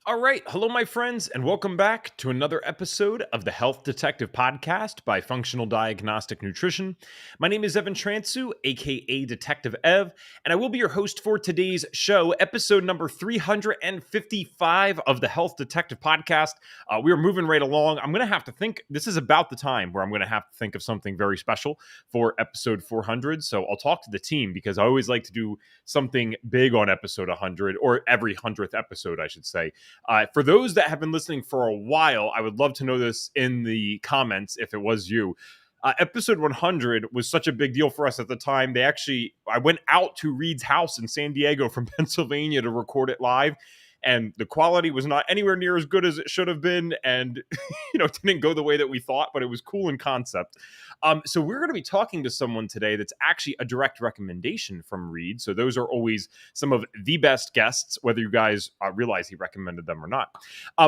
All right. Hello, my friends, and welcome back to another episode of the Health Detective Podcast by Functional Diagnostic Nutrition. My name is Evan Transu, aka Detective Ev, and I will be your host for today's show, episode number 355 of the Health Detective Podcast. We are moving right along. I'm going to have to think, this is about the time where I'm going to have to think of something very special for episode 400. So I'll talk to the team because I always like to do something big on episode 100, or every 100th episode, I should say. For those that have been listening for a while, I would love to know this in the comments if it was you. Episode 100 was such a big deal for us at the time. I went out to Reed's house in San Diego from Pennsylvania to record it live. And the quality was not anywhere near as good as it should have been. And, it didn't go the way that we thought, but it was cool in concept. So we're going to be talking to someone today that's actually a direct recommendation from Reed. So those are always some of the best guests, whether you guys realize he recommended them or not.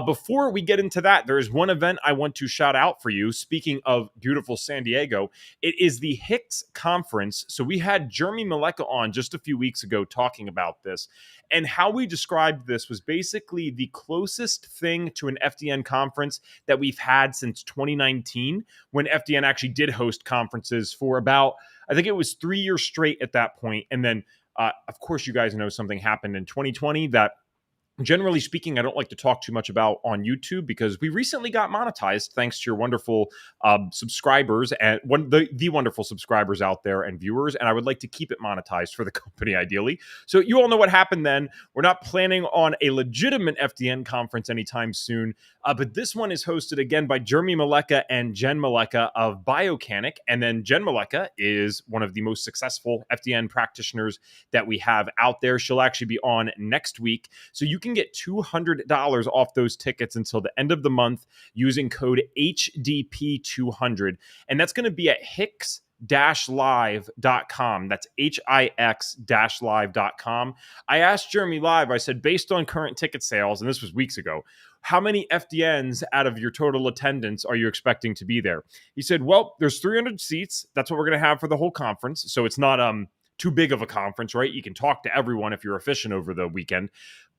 Before we get into that, there is one event I want to shout out for you. Speaking of beautiful San Diego, it is the HICS conference. So we had Jeremy Maleka on just a few weeks ago talking about this. And how we described this was basically the closest thing to an FDN conference that we've had since 2019, when FDN actually did host conferences for about, I think it was 3 years straight at that point. And then, of course, you guys know something happened in 2020 that, generally speaking, I don't like to talk too much about on YouTube because we recently got monetized thanks to your wonderful subscribers and the wonderful subscribers out there and viewers. And I would like to keep it monetized for the company, ideally. So you all know what happened then. We're not planning on a legitimate FDN conference anytime soon. But this one is hosted again by Jeremy Maleka and Jen Maleka of Biocanic. And then Jen Maleka is one of the most successful FDN practitioners that we have out there. She'll actually be on next week. So you can get $200 off those tickets until the end of the month using code HDP200. And that's going to be at HIX-live.com. That's HIX-live.com. I asked Jeremy live, I said, based on current ticket sales, and this was weeks ago, how many FDNs out of your total attendance are you expecting to be there? He said, well, there's 300 seats. That's what we're going to have for the whole conference. So it's not too big of a conference, right? You can talk to everyone if you're efficient over the weekend.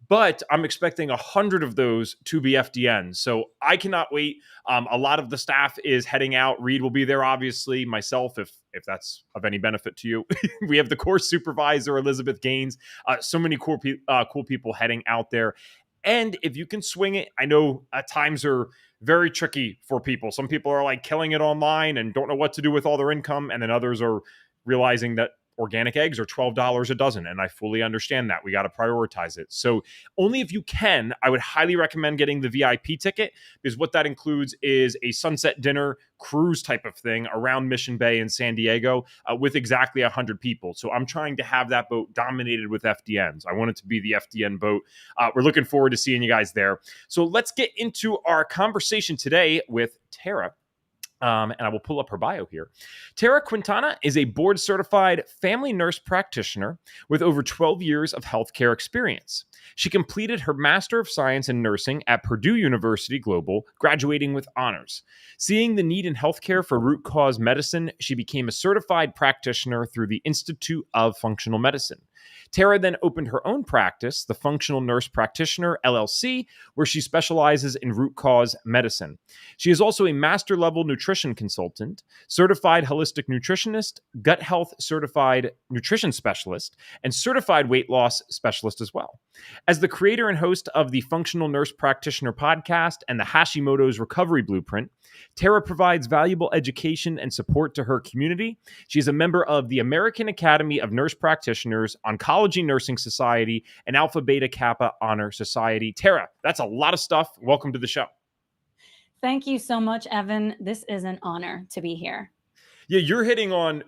But I'm expecting 100 of those to be FDNs. So I cannot wait. A lot of the staff is heading out. Reed will be there, obviously. Myself, if that's of any benefit to you. We have the course supervisor, Elizabeth Gaines. So many cool people heading out there. And if you can swing it, I know times are very tricky for people. Some people are like killing it online and don't know what to do with all their income. And then others are realizing that organic eggs are $12 a dozen. And I fully understand that. We got to prioritize it. So only if you can, I would highly recommend getting the VIP ticket, because what that includes is a sunset dinner cruise type of thing around Mission Bay in San Diego with exactly 100 people. So I'm trying to have that boat dominated with FDNs. I want it to be the FDN boat. We're looking forward to seeing you guys there. So let's get into our conversation today with Tara. And I will pull up her bio here. Tara Quintana is a board-certified family nurse practitioner with over 12 years of healthcare experience. She completed her Master of Science in Nursing at Purdue University Global, graduating with honors. Seeing the need in healthcare for root cause medicine, she became a certified practitioner through the Institute of Functional Medicine. Tara then opened her own practice, the Functional Nurse Practitioner, LLC, where she specializes in root cause medicine. She is also a master-level nutrition consultant, certified holistic nutritionist, gut health certified nutrition specialist, and certified weight loss specialist as well. As the creator and host of the Functional Nurse Practitioner podcast and the Hashimoto's Recovery Blueprint, Tara provides valuable education and support to her community. She is a member of the American Academy of Nurse Practitioners, Oncology Nursing Society, and Alpha Beta Kappa Honor Society. Tara, that's a lot of stuff. Welcome to the show. Thank you so much, Evan. This is an honor to be here. Yeah, you're hitting on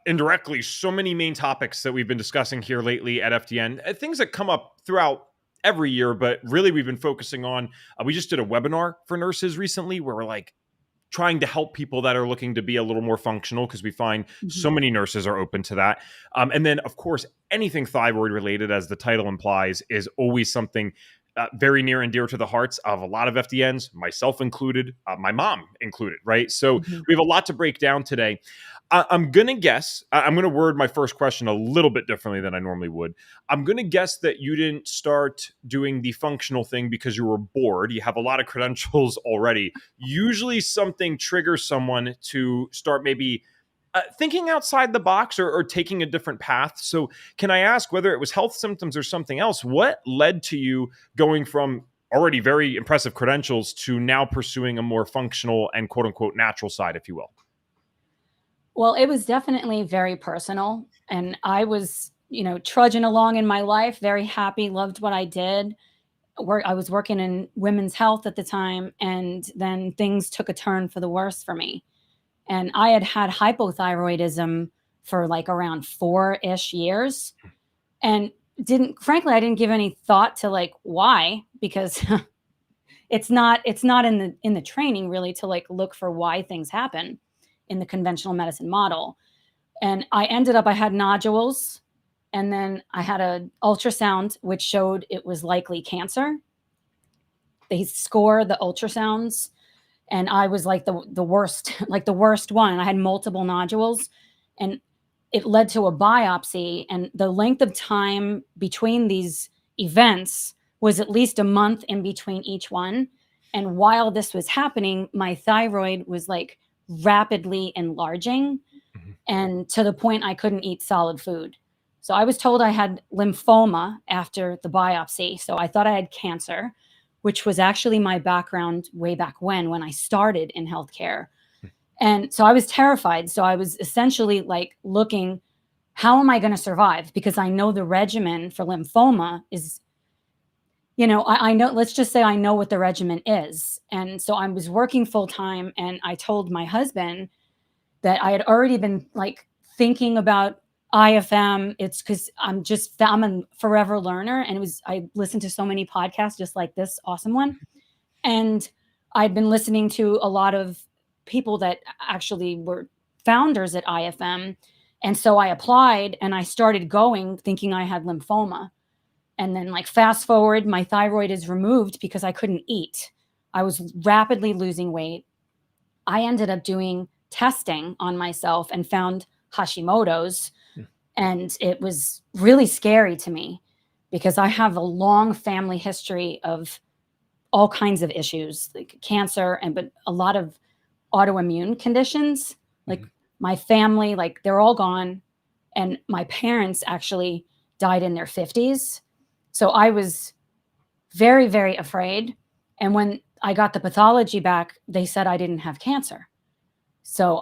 indirectly so many main topics that we've been discussing here lately at FDN, things that come up throughout every year, but really we've been focusing on, we just did a webinar for nurses recently where we're like trying to help people that are looking to be a little more functional, because we find so many nurses are open to that. And then, of course, anything thyroid related, as the title implies, is always something very near and dear to the hearts of a lot of FDNs, myself included, my mom included, right? So we have a lot to break down today. I'm going to guess, I'm going to word my first question a little bit differently than I normally would. I'm going to guess that you didn't start doing the functional thing because you were bored. You have a lot of credentials already. Usually something triggers someone to start maybe thinking outside the box or taking a different path. So can I ask, whether it was health symptoms or something else, what led to you going from already very impressive credentials to now pursuing a more functional and quote unquote natural side, if you will? Well, it was definitely very personal. And I was, trudging along in my life, very happy, loved what I did. I was working in women's health at the time. And then things took a turn for the worse for me. And I had had hypothyroidism for like around 4-ish years, and frankly, I didn't give any thought to like why, because it's not in the training really to like look for why things happen in the conventional medicine model. And I had nodules, and then I had an ultrasound which showed it was likely cancer. They score the ultrasounds, and I was like the worst, like the worst one. I had multiple nodules, and it led to a biopsy. And the length of time between these events was at least a month in between each one. And while this was happening, my thyroid was like rapidly enlarging, and to the point I couldn't eat solid food. So I was told I had lymphoma after the biopsy. So I thought I had cancer, which was actually my background way back when I started in healthcare. And so I was terrified. So I was essentially like looking, how am I going to survive? Because I know the regimen for lymphoma is, I know, let's just say I know what the regimen is. And so I was working full time, and I told my husband that I had already been like thinking about IFM. It's because I'm a forever learner. And I listened to so many podcasts just like this awesome one. And I'd been listening to a lot of people that actually were founders at IFM. And so I applied, and I started going thinking I had lymphoma. And then like fast forward, my thyroid is removed because I couldn't eat. I was rapidly losing weight. I ended up doing testing on myself and found Hashimoto's. And it was really scary to me because I have a long family history of all kinds of issues, like cancer, but a lot of autoimmune conditions. Like my family, like they're all gone. And my parents actually died in their 50s. So I was very, very afraid. And when I got the pathology back, they said I didn't have cancer. So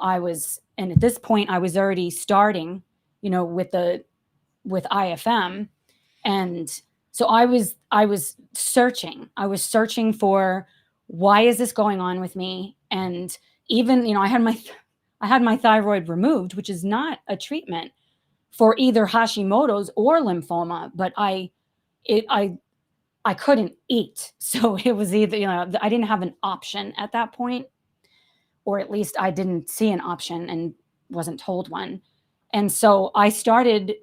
and at this point I was already starting, with IFM. And so I was searching for, why is this going on with me? And even, I had my thyroid removed, which is not a treatment for either Hashimoto's or lymphoma, but I couldn't eat. So it was either, I didn't have an option at that point, or at least I didn't see an option and wasn't told one. And so I started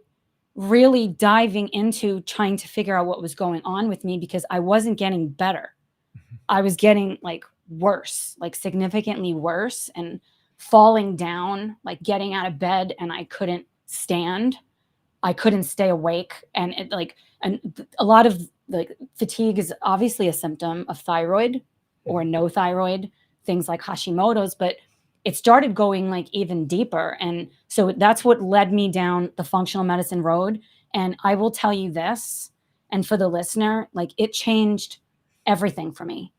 really diving into trying to figure out what was going on with me, because I wasn't getting better. I was getting like worse, like significantly worse, and falling down, like getting out of bed, and I couldn't stand. I couldn't stay awake. And a lot of like fatigue is obviously a symptom of thyroid or no thyroid, things like Hashimoto's, but it started going like even deeper. And so that's what led me down the functional medicine road. And I will tell you this, and for the listener, like it changed everything for me.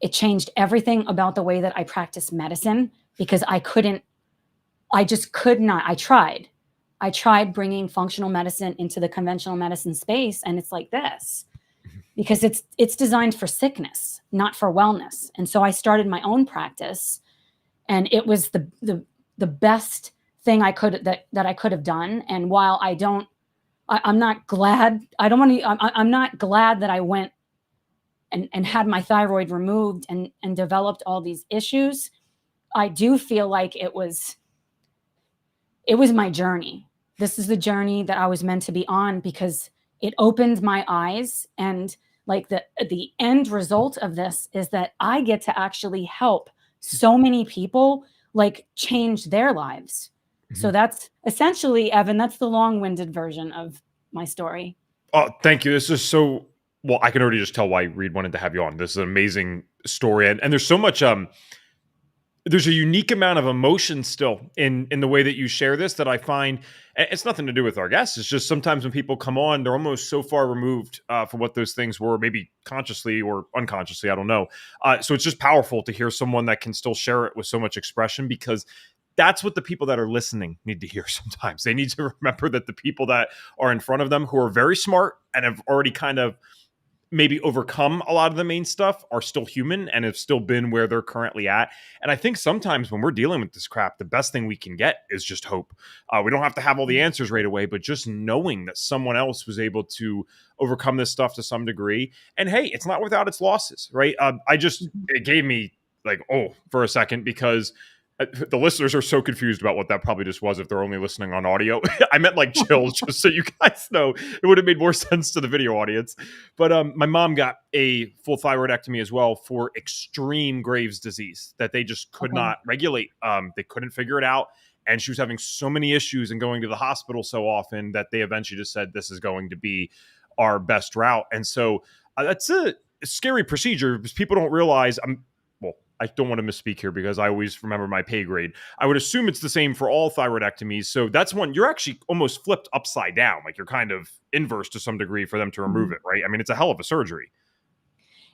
It changed everything about the way that I practice medicine, because I just could not. I tried bringing functional medicine into the conventional medicine space, and it's like this, because it's designed for sickness, not for wellness. And so I started my own practice, and it was the best thing I could have done. And while I'm not glad that I went and had my thyroid removed and developed all these issues. I do feel like it was my journey. This is the journey that I was meant to be on, because it opened my eyes. And like the end result of this is that I get to actually help so many people like change their lives. So that's essentially, Evan, that's the long-winded version of my story. Oh, thank you. This is so well. I can already just tell why Reed wanted to have you on. This is an amazing story, and there's so much. There's a unique amount of emotion still in the way that you share this that I find it's nothing to do with our guests. It's just sometimes when people come on, they're almost so far removed from what those things were, maybe consciously or unconsciously. I don't know. So it's just powerful to hear someone that can still share it with so much expression because that's what the people that are listening need to hear sometimes. They need to remember that the people that are in front of them who are very smart and have already kind of maybe overcome a lot of the main stuff are still human and have still been where they're currently at. And I think sometimes when we're dealing with this crap, the best thing we can get is just hope. We don't have to have all the answers right away, but just knowing that someone else was able to overcome this stuff to some degree. And hey, it's not without its losses, right? It gave me like, oh, for a second, because the listeners are so confused about what that probably just was if they're only listening on audio. I meant like chills, just so you guys know. It would have made more sense to the video audience. But my mom got a full thyroidectomy as well for extreme Graves' disease that they just could not regulate. They couldn't figure it out. And she was having so many issues and going to the hospital so often that they eventually just said, this is going to be our best route. And so that's a scary procedure because people don't realize I don't want to misspeak here because I always remember my pay grade. I would assume it's the same for all thyroidectomies. So that's one you're actually almost flipped upside down. Like you're kind of inverse to some degree for them to remove it, right? I mean, it's a hell of a surgery.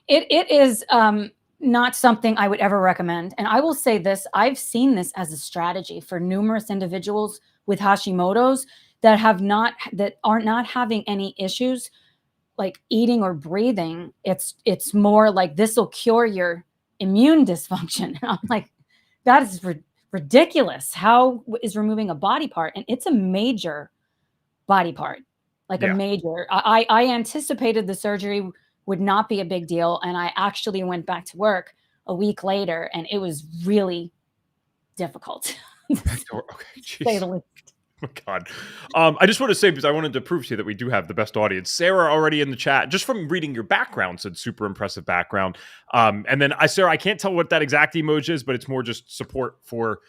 It is not something I would ever recommend. And I will say this, I've seen this as a strategy for numerous individuals with Hashimoto's that are not having any issues like eating or breathing. It's more like this will cure your immune dysfunction. And I'm like, that is ridiculous. How is removing a body part? And it's a major body part, like a major. I anticipated the surgery would not be a big deal. And I actually went back to work a week later and it was really difficult. Say the least. Oh God. I just want to say, because I wanted to prove to you that we do have the best audience. Sarah already in the chat, just from reading your background, said super impressive background. And then Sarah, I can't tell what that exact emoji is, but it's more just support for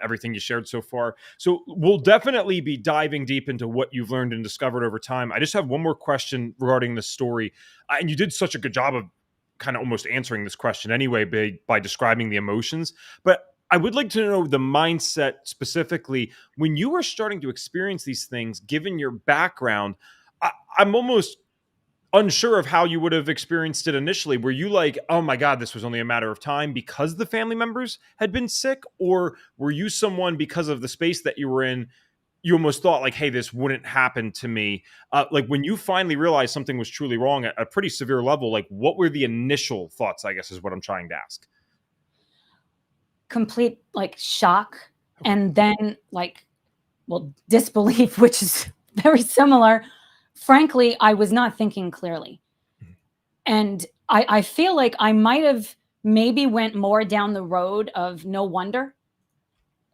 everything you shared so far. So we'll definitely be diving deep into what you've learned and discovered over time. I just have one more question regarding the story. And you did such a good job of kind of almost answering this question anyway by describing the emotions. But I would like to know the mindset specifically when you were starting to experience these things, given your background. I'm almost unsure of how you would have experienced it initially. Were you like, oh my God, this was only a matter of time because the family members had been sick? Or were you someone, because of the space that you were in, you almost thought like, hey, this wouldn't happen to me? Like when you finally realized something was truly wrong at a pretty severe level, like what were the initial thoughts, I guess is what I'm trying to ask. Complete like shock and then disbelief, which is very similar. Frankly, I was not thinking clearly. And I feel like I might have maybe went more down the road of no wonder,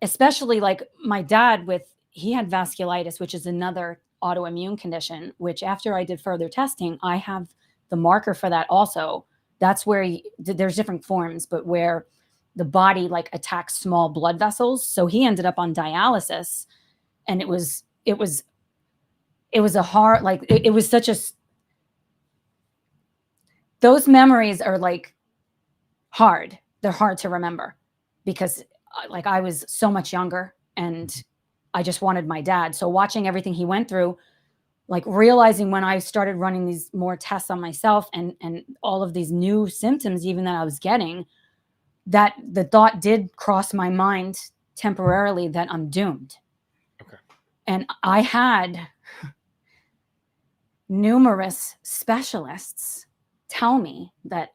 especially like my dad he had vasculitis, which is another autoimmune condition, which after I did further testing, I have the marker for that also. That's where there's different forms, but where the body like attacks small blood vessels. So he ended up on dialysis and it was a hard, like, it was such those memories are like hard. They're hard to remember because like I was so much younger and I just wanted my dad. So watching everything he went through, like realizing when I started running these more tests on myself and all of these new symptoms, even that I was getting, that the thought did cross my mind temporarily that I'm doomed. Okay. And I had numerous specialists tell me that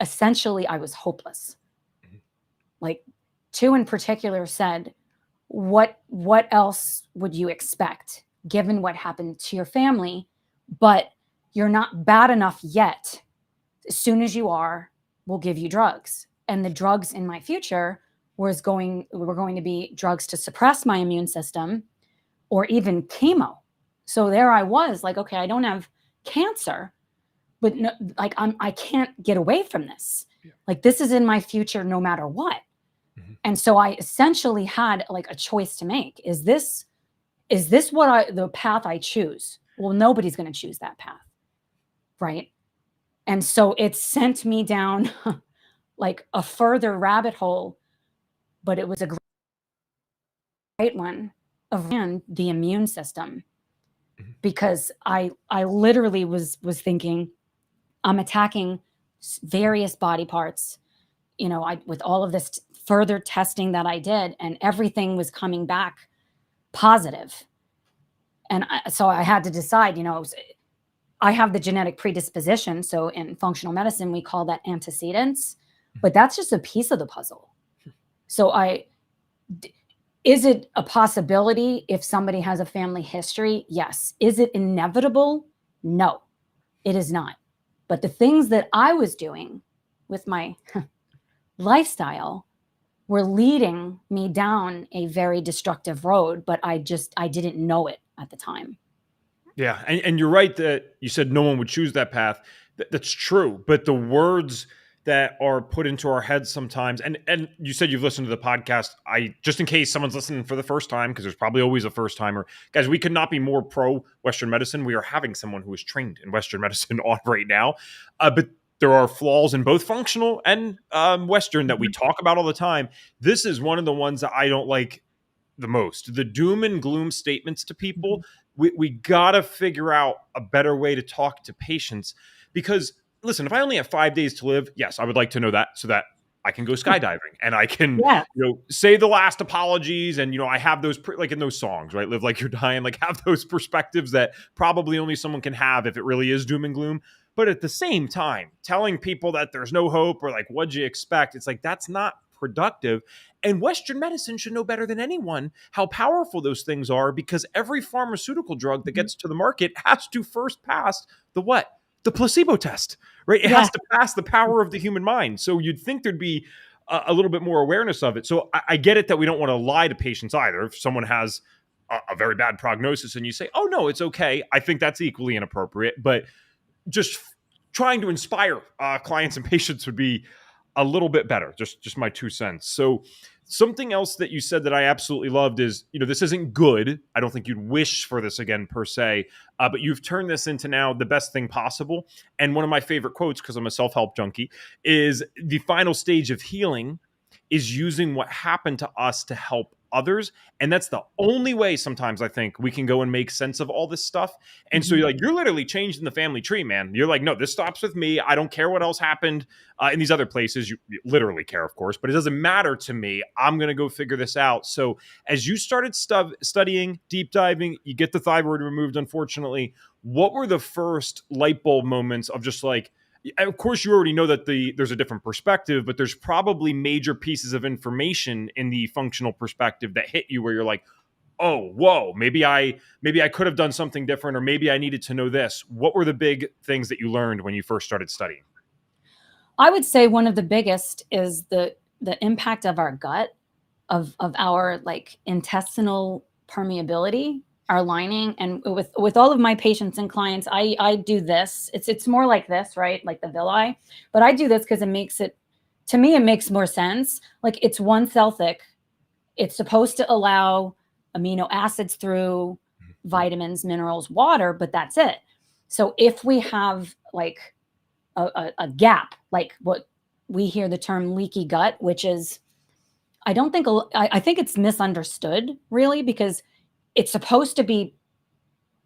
essentially I was hopeless. Like 2 in particular said, what else would you expect given what happened to your family? But you're not bad enough yet. As soon as you are, we'll give you drugs. And the drugs in my future were going to be drugs to suppress my immune system or even chemo. So there I was like, okay, I don't have cancer, but no, like I can't get away from this. Yeah. Like this is in my future no matter what. Mhm. And so I essentially had like a choice to make. Is this the path I choose? Well, nobody's going to choose that path. Right? And so it sent me down like a further rabbit hole, but it was a great one around the immune system, Mhm. because I literally was thinking I'm attacking various body parts, I with all of this further testing that I did, and everything was coming back positive. And so I had to decide, I have the genetic predisposition. So in functional medicine, we call that antecedents, but that's just a piece of the puzzle. So is it a possibility if somebody has a family history? Yes. Is it inevitable? No, it is not. But the things that I was doing with my lifestyle were leading me down a very destructive road, but I didn't know it at the time. Yeah, and you're right that you said no one would choose that path. That's true, but the words that are put into our heads sometimes, and you said you've listened to the podcast. I just in case someone's listening for the first time, because there's probably always a first timer, guys. We could not be more pro Western medicine. We are having someone who is trained in Western medicine on right now, but there are flaws in both functional and Western that we talk about all the time. This is one of the ones that I don't like the most. The doom and gloom statements to people. We got to figure out a better way to talk to patients, because listen, if I only have 5 days to live, yes, I would like to know that so that I can go skydiving and I can, Yeah. say the last apologies. And, I have those, like in those songs, right? Live like you're dying, like have those perspectives that probably only someone can have if it really is doom and gloom. But at the same time, telling people that there's no hope or like, what'd you expect? It's like, that's not productive. And Western medicine should know better than anyone how powerful those things are, because every pharmaceutical drug that gets to the market has to first pass the what? The placebo test, right? It Yeah. has to pass the power of the human mind. So you'd think there'd be a little bit more awareness of it. So I get it that we don't want to lie to patients either. If someone has a very bad prognosis and you say, oh, no, it's okay, I think that's equally inappropriate. But just trying to inspire clients and patients would be a little bit better. Just my 2 cents. So something else that you said that I absolutely loved is, this isn't good. I don't think you'd wish for this again per se, but you've turned this into now the best thing possible. And one of my favorite quotes, because I'm a self-help junkie, is the final stage of healing is using what happened to us to help others. And that's the only way sometimes I think we can go and make sense of all this stuff. And so you're literally changing the family tree, man. You're like, no, this stops with me. I don't care what else happened in these other places. You literally care, of course, but it doesn't matter to me. I'm going to go figure this out. So as you started studying, deep diving, you get the thyroid removed, unfortunately. What were the first light bulb moments of just like, of course, you already know that there's a different perspective, but there's probably major pieces of information in the functional perspective that hit you where you're like, oh, whoa, maybe I could have done something different, or maybe I needed to know this. What were the big things that you learned when you first started studying? I would say one of the biggest is the impact of our gut, of our like intestinal permeability, our lining. And with all of my patients and clients, I do this. It's more like this, right? Like the villi. But I do this because to me, it makes more sense. Like it's one cell thick. It's supposed to allow amino acids through, vitamins, minerals, water, but that's it. So if we have like a gap, like what we hear the term leaky gut, which is, I think it's misunderstood really, because it's supposed to be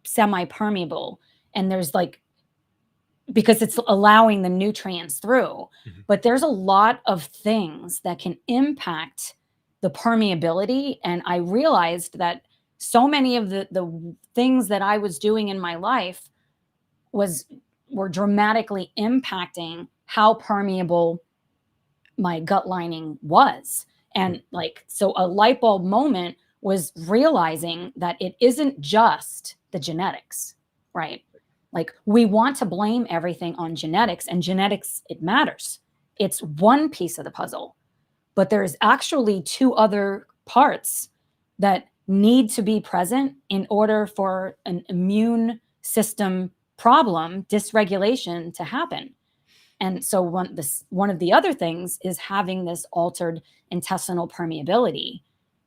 semi-permeable, and there's like, because it's allowing the nutrients through, but there's a lot of things that can impact the permeability. And I realized that so many of the things that I was doing in my life were dramatically impacting how permeable my gut lining was. And like, so a light bulb moment was realizing that it isn't just the genetics, right? Like we want to blame everything on genetics, and genetics, it matters. It's one piece of the puzzle, but there's actually two other parts that need to be present in order for an immune system problem, dysregulation, to happen. And so one of the other things is having this altered intestinal permeability.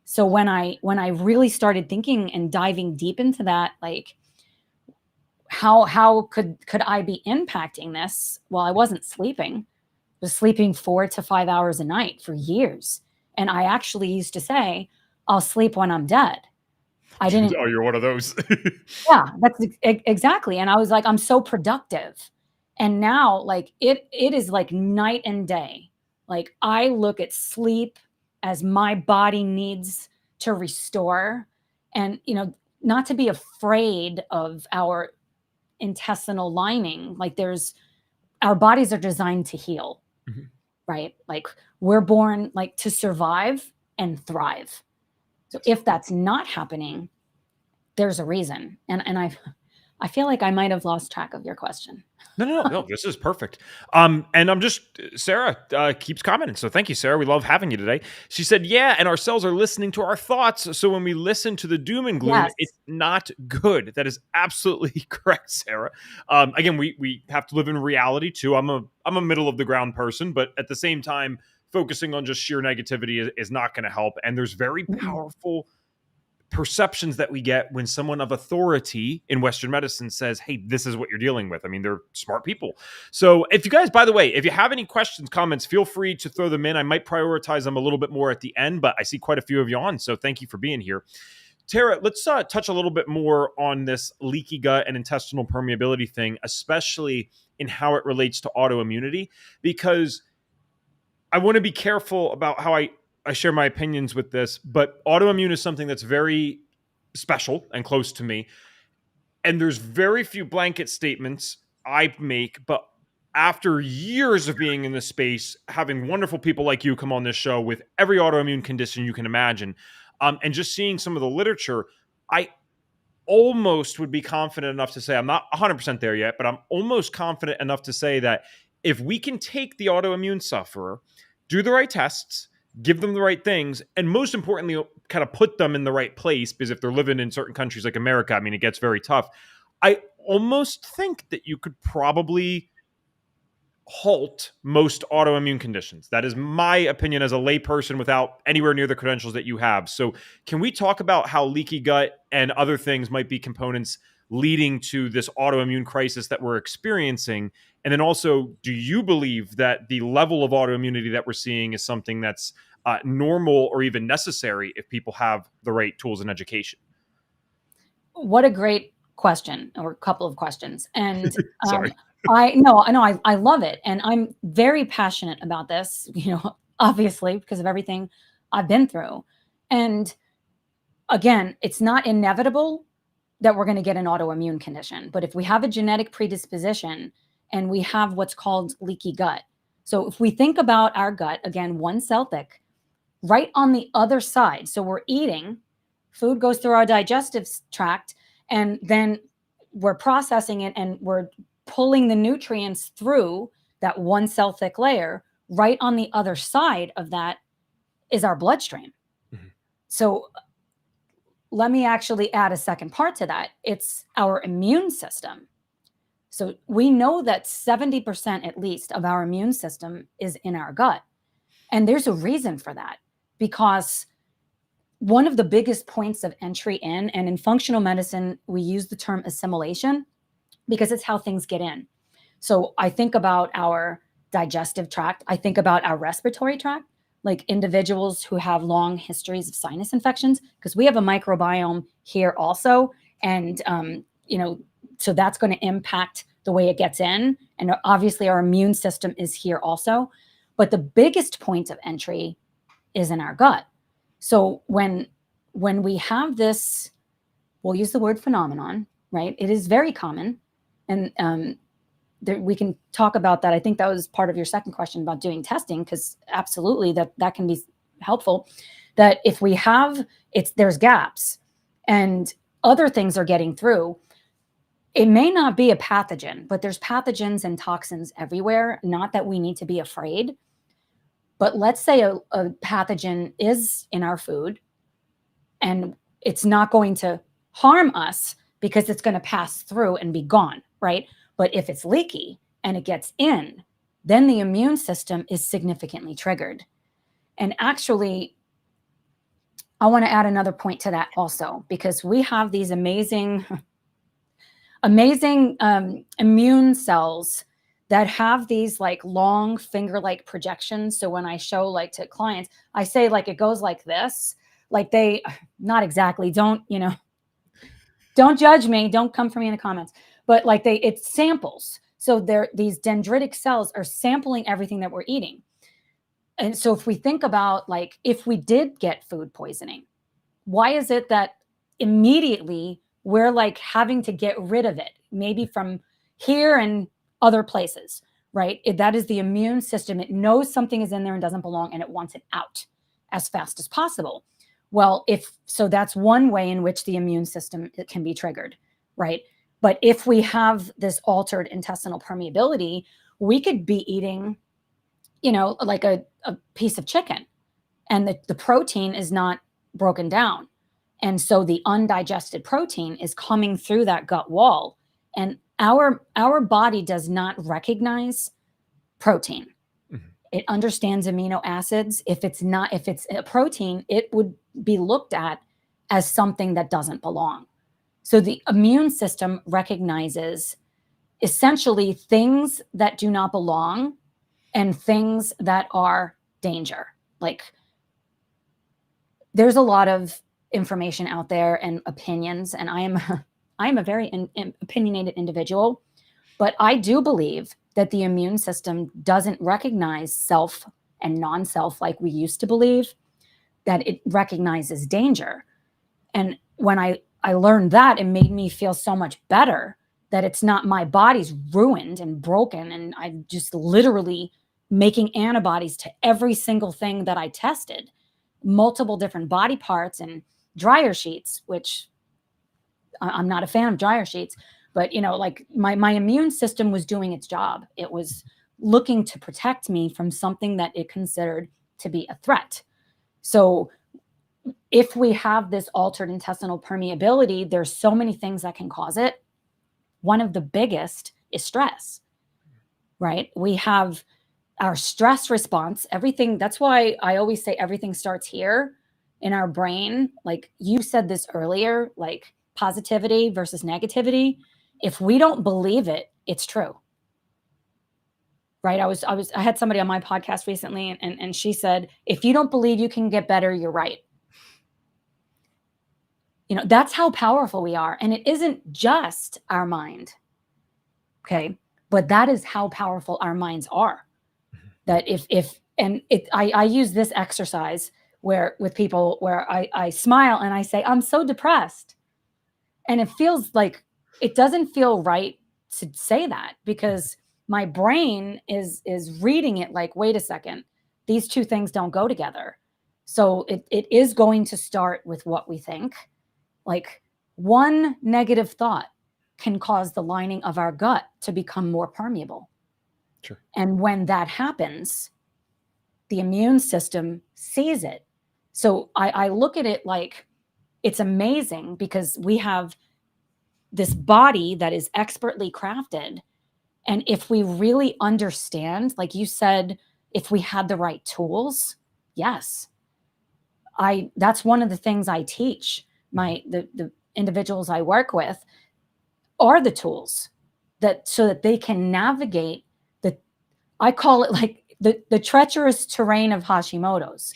So when I really started thinking and diving deep into that, like how could I be impacting this? Well, I wasn't sleeping. I was sleeping 4 to 5 hours a night for years. And I actually used to say, I'll sleep when I'm dead. I didn't. Oh, you're one of those. Yeah, that's exactly. And I was like, I'm so productive. And now, like, it is like night and day. Like, I look at sleep as my body needs to restore, and, not to be afraid of our intestinal lining. Like, our bodies are designed to heal, Mhm. right? Like, we're born like to survive and thrive. So if that's not happening, there's a reason. And I feel like I might have lost track of your question. No. This is perfect. And I'm just Sarah keeps commenting, so thank you, Sarah. We love having you today. She said, "Yeah, and our cells are listening to our thoughts. So when we listen to the doom and gloom, Yes. it's not good." That is absolutely correct, Sarah. Again, we have to live in reality too. I'm a middle of the ground person, but at the same time, focusing on just sheer negativity is not going to help. And there's very Mm-mm. powerful perceptions that we get when someone of authority in Western medicine says, "Hey, this is what you're dealing with." I mean, they're smart people. So if you guys, by the way, if you have any questions, comments, feel free to throw them in. I might prioritize them a little bit more at the end, but I see quite a few of you on, so thank you for being here. Tara, let's touch a little bit more on this leaky gut and intestinal permeability thing, especially in how it relates to autoimmunity, because I want to be careful about how I share my opinions with this, but autoimmune is something that's very special and close to me. And there's very few blanket statements I make, but after years of being in this space, having wonderful people like you come on this show with every autoimmune condition you can imagine, and just seeing some of the literature, I almost would be confident enough to say, I'm not 100% there yet, but I'm almost confident enough to say that if we can take the autoimmune sufferer, do the right tests, give them the right things, and most importantly, kind of put them in the right place, because if they're living in certain countries like America, I mean, it gets very tough. I almost think that you could probably halt most autoimmune conditions. That is my opinion as a layperson without anywhere near the credentials that you have. So, can we talk about how leaky gut and other things might be components leading to this autoimmune crisis that we're experiencing? And then also, do you believe that the level of autoimmunity that we're seeing is something that's normal or even necessary if people have the right tools and education? What a great question, or a couple of questions. And Sorry. I know, I love it. And I'm very passionate about this, obviously, because of everything I've been through. And again, it's not inevitable that we're going to get an autoimmune condition. But if we have a genetic predisposition and we have what's called leaky gut. So if we think about our gut, again, one cell thick, right on the other side. So we're eating, food goes through our digestive tract, and then we're processing it and we're pulling the nutrients through that one cell thick layer. Right on the other side of that is our bloodstream. Mm-hmm. So let me actually add a second part to that. It's our immune system. So we know that 70% at least of our immune system is in our gut. And there's a reason for that, because one of the biggest points of entry in, and in functional medicine, we use the term assimilation because it's how things get in. So I think about our digestive tract. I think about our respiratory tract, like individuals who have long histories of sinus infections, because we have a microbiome here also. And, so that's going to impact the way it gets in. And obviously our immune system is here also. But the biggest point of entry is in our gut. So when we have this, we'll use the word phenomenon, right? It is very common. And we can talk about that. I think that was part of your second question about doing testing, because absolutely that can be helpful. That if we have, there's gaps and other things are getting through, it may not be a pathogen, but there's pathogens and toxins everywhere. Not that we need to be afraid. But let's say a pathogen is in our food and it's not going to harm us, because it's going to pass through and be gone, right? But if it's leaky and it gets in, then the immune system is significantly triggered. And actually, I want to add another point to that also, because we have these amazing immune cells that have these like long finger-like projections. So when I show like to clients, I say like it goes like this, like they, not exactly, don't judge me, don't come for me in the comments, but like it samples. So these dendritic cells are sampling everything that we're eating. And so if we think about like, if we did get food poisoning, why is it that immediately we're like having to get rid of it, maybe from here and other places, right? That is the immune system. It knows something is in there and doesn't belong, and it wants it out as fast as possible. Well, so that's one way in which the immune system can be triggered, right? But if we have this altered intestinal permeability, we could be eating, like a piece of chicken, and the protein is not broken down. And so the undigested protein is coming through that gut wall. And our body does not recognize protein. Mm-hmm. It understands amino acids. If it's a protein, it would be looked at as something that doesn't belong. So the immune system recognizes essentially things that do not belong and things that are danger. Like, there's a lot of information out there and opinions, and I am a very opinionated individual, but I do believe that the immune system doesn't recognize self and non-self like we used to believe, that it recognizes danger. And when I learned that, it made me feel so much better that it's not my body's ruined and broken, and I'm just literally making antibodies to every single thing that I tested, multiple different body parts and dryer sheets, which I'm not a fan of dryer sheets, but like my immune system was doing its job. It was looking to protect me from something that it considered to be a threat. So if we have this altered intestinal permeability, there's so many things that can cause it. One of the biggest is stress, right? We have our stress response, everything. That's why I always say everything starts here in our brain. Like you said this earlier, like positivity versus negativity. If we don't believe it, it's true. Right? I had somebody on my podcast recently, and she said, if you don't believe you can get better, you're right. That's how powerful we are. And it isn't just our mind. Okay. But that is how powerful our minds are. That I use this exercise with people where I smile and I say, I'm so depressed. And it feels like, it doesn't feel right to say that, because my brain is reading it like, wait a second, these two things don't go together. So it is going to start with what we think. Like, one negative thought can cause the lining of our gut to become more permeable. Sure. And when that happens, the immune system sees it. So I look at it like it's amazing, because we have this body that is expertly crafted. And if we really understand, like you said, if we had the right tools, yes. That's one of the things I teach the individuals I work with, are the tools so that they can navigate I call it like the treacherous terrain of Hashimoto's.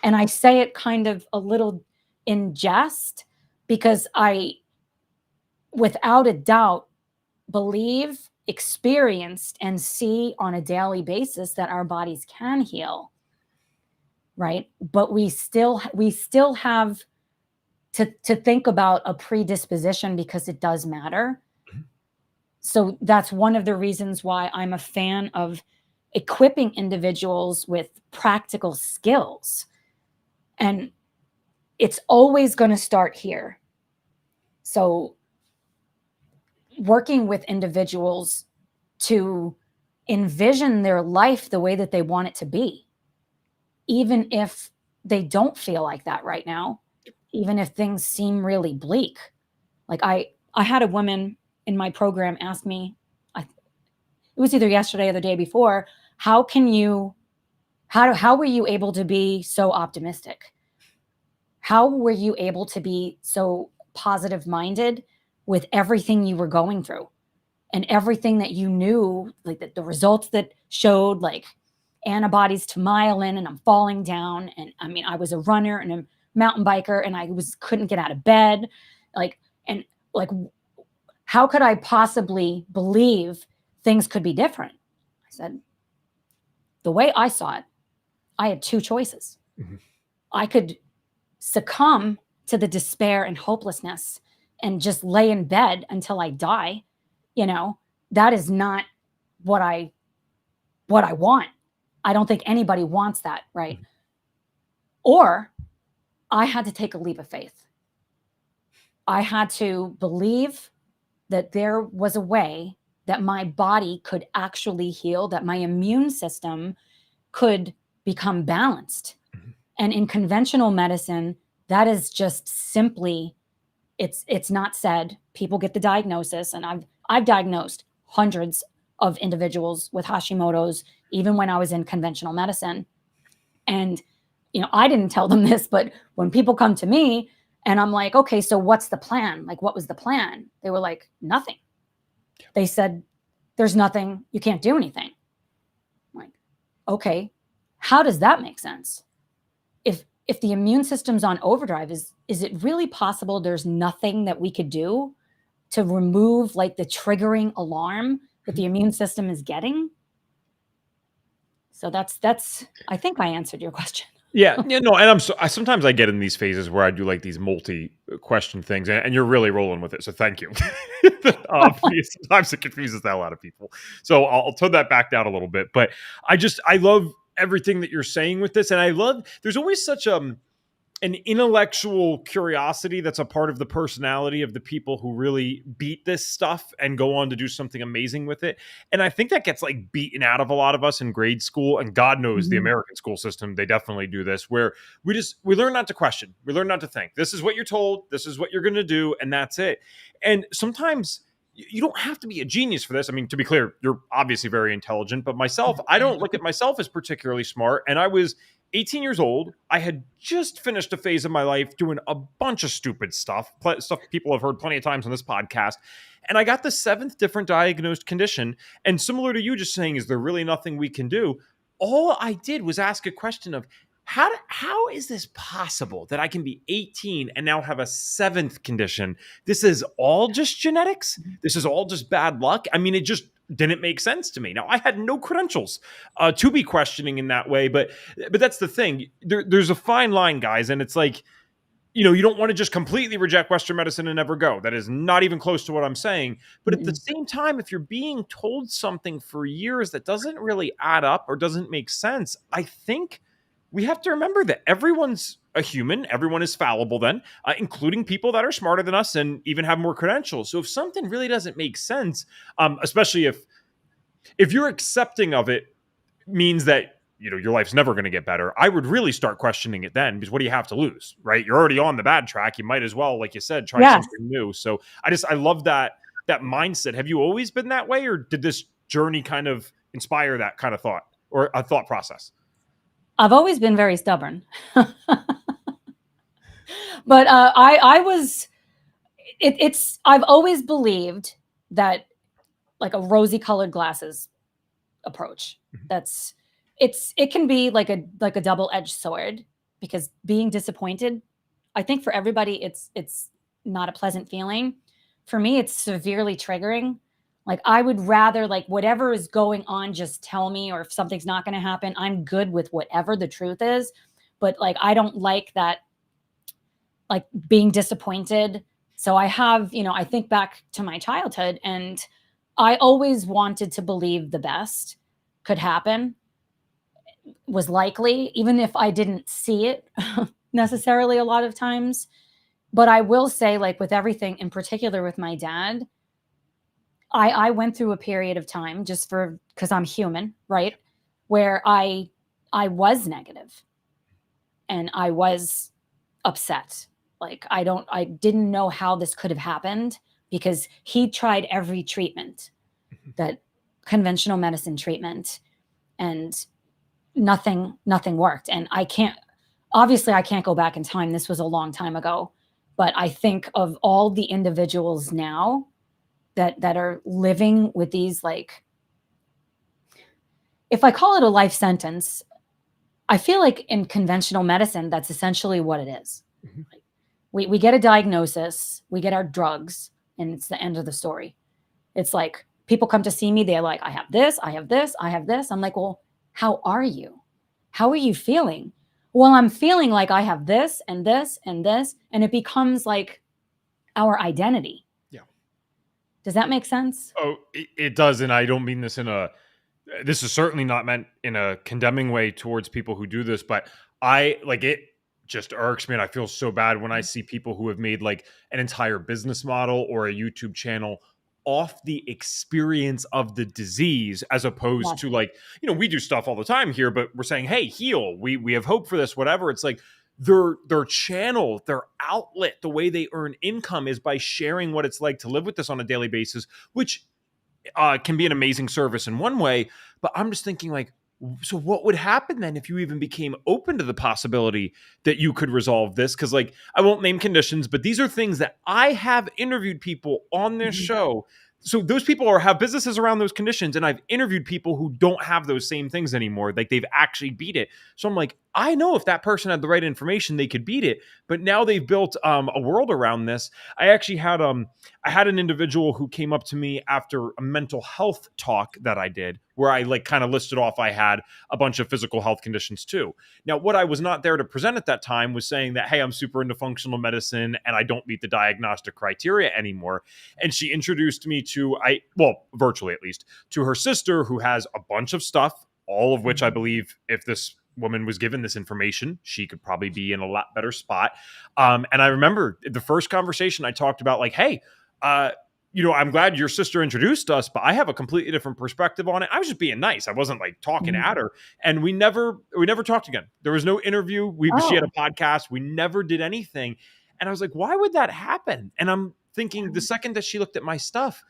And I say it kind of a little in jest, because I, without a doubt, believe, experienced, and see on a daily basis that our bodies can heal. Right? But we still have to think about a predisposition, because it does matter. So that's one of the reasons why I'm a fan of equipping individuals with practical skills. And it's always going to start here. So working with individuals to envision their life the way that they want it to be, even if they don't feel like that right now, even if things seem really bleak. Like I I had a woman in my program ask me, it was either yesterday or the day before, how were you able to be so optimistic? How were you able to be so positive minded with everything you were going through and everything that you knew, like the results that showed like antibodies to myelin, and I'm falling down. And I mean, I was a runner and a mountain biker, and couldn't get out of bed. Like, and like, how could I possibly believe things could be different? I said, the way I saw it, I had two choices. Mm-hmm. I could succumb to the despair and hopelessness and just lay in bed until I die. That is not what I want. I don't think anybody wants that, right? Mm-hmm. Or I had to take a leap of faith. I had to believe that there was a way that my body could actually heal, that my immune system could become balanced. Mm-hmm. And in conventional medicine, that is just simply, it's not said. People get the diagnosis, and I've diagnosed hundreds of individuals with Hashimoto's, even when I was in conventional medicine. And, I didn't tell them this, but when people come to me and I'm like, okay, so what's the plan? Like, what was the plan? They were like, nothing. They said, there's nothing, you can't do anything. I'm like, okay, how does that make sense? If the immune system's on overdrive, is it really possible there's nothing that we could do to remove like the triggering alarm that the immune system is getting? So that's I think I answered your question. Yeah, no, and sometimes I get in these phases where I do like these multi-question things, and you're really rolling with it, so thank you. Sometimes it confuses the hell out of people, so I'll tone that back down a little bit. But I love everything that you're saying with this, and I love there's always such an intellectual curiosity that's a part of the personality of the people who really beat this stuff and go on to do something amazing with it. And I think that gets like beaten out of a lot of us in grade school, and God knows the American school system, they definitely do this, where we learn not to question. We learn not to think. This is what you're told. This is what you're going to do. And that's it. And sometimes you don't have to be a genius for this. I mean, to be clear, you're obviously very intelligent, but myself, I don't look at myself as particularly smart. And I was 18 years old. I had just finished a phase of my life doing a bunch of stupid stuff people have heard plenty of times on this podcast. And I got the 7th different diagnosed condition. And similar to you just saying, is there really nothing we can do? All I did was ask a question of, how is this possible that I can be 18 and now have a 7th condition? This is all just genetics? This is all just bad luck? I mean, it just didn't make sense to me. Now, I had no credentials to be questioning in that way, but that's the thing. There's a fine line, guys, and it's like, you don't want to just completely reject Western medicine and never go. That is not even close to what I'm saying. But at the same time, if you're being told something for years that doesn't really add up or doesn't make sense, I think we have to remember that everyone's a human. Everyone is fallible then, including people that are smarter than us and even have more credentials. So if something really doesn't make sense, especially if you're accepting of it means that, your life's never going to get better, I would really start questioning it then, because what do you have to lose, right? You're already on the bad track. You might as well, like you said, try something new. So I love that mindset. Have you always been that way, or did this journey kind of inspire that kind of thought or a thought process? I've always been very stubborn. But I've always believed that like a rosy colored glasses approach. It can be like a double-edged sword, because being disappointed, I think for everybody, it's not a pleasant feeling. For me, it's severely triggering. Like, I would rather, like, whatever is going on, just tell me, or if something's not going to happen, I'm good with whatever the truth is. But like, I don't like that, like, being disappointed. So I have, I think back to my childhood, and I always wanted to believe the best could happen, was likely, even if I didn't see it necessarily a lot of times. But I will say, like, with everything, in particular with my dad, I went through a period of time, just because I'm human, right, where I was negative and I was upset. Like, I didn't know how this could have happened, because he tried every treatment, that conventional medicine treatment, and nothing worked. And I can't go back in time. This was a long time ago. But I think of all the individuals now that are living with these, like, if I call it a life sentence, I feel like in conventional medicine, that's essentially what it is. Mm-hmm. We get a diagnosis, we get our drugs, and it's the end of the story. It's like people come to see me, they're like, I have this, I have this, I have this. I'm like, well, how are you? How are you feeling? Well, I'm feeling like I have this and this and this, and it becomes like our identity. Yeah. Does that make sense? Oh, it does. And I don't mean this this is certainly not meant in a condemning way towards people who do this, but it just irks me. And I feel so bad when I see people who have made like an entire business model or a YouTube channel off the experience of the disease, as opposed to, like, we do stuff all the time here, but we're saying, hey, heal. We have hope for this, whatever. It's like their channel, their outlet, the way they earn income is by sharing what it's like to live with this on a daily basis, which can be an amazing service in one way. But I'm just thinking, like, so what would happen then if you even became open to the possibility that you could resolve this? Because, like, I won't name conditions, but these are things that I have interviewed people on this show. So those people have businesses around those conditions, and I've interviewed people who don't have those same things anymore. Like, they've actually beat it. So I'm like, I know if that person had the right information, they could beat it. But now they've built a world around this. I actually had I had an individual who came up to me after a mental health talk that I did, where I like kind of listed off I had a bunch of physical health conditions too. Now, what I was not there to present at that time was saying that, hey, I'm super into functional medicine and I don't meet the diagnostic criteria anymore. And she introduced me to, virtually at least, to her sister, who has a bunch of stuff, all of which I believe if this woman was given this information, she could probably be in a lot better spot. And I remember the first conversation I talked about, like, hey, I'm glad your sister introduced us, but I have a completely different perspective on it. I was just being nice. I wasn't like talking at her. And we never talked again. There was no interview. She had a podcast. We never did anything. And I was like, why would that happen? And I'm thinking, the second that she looked at my stuff,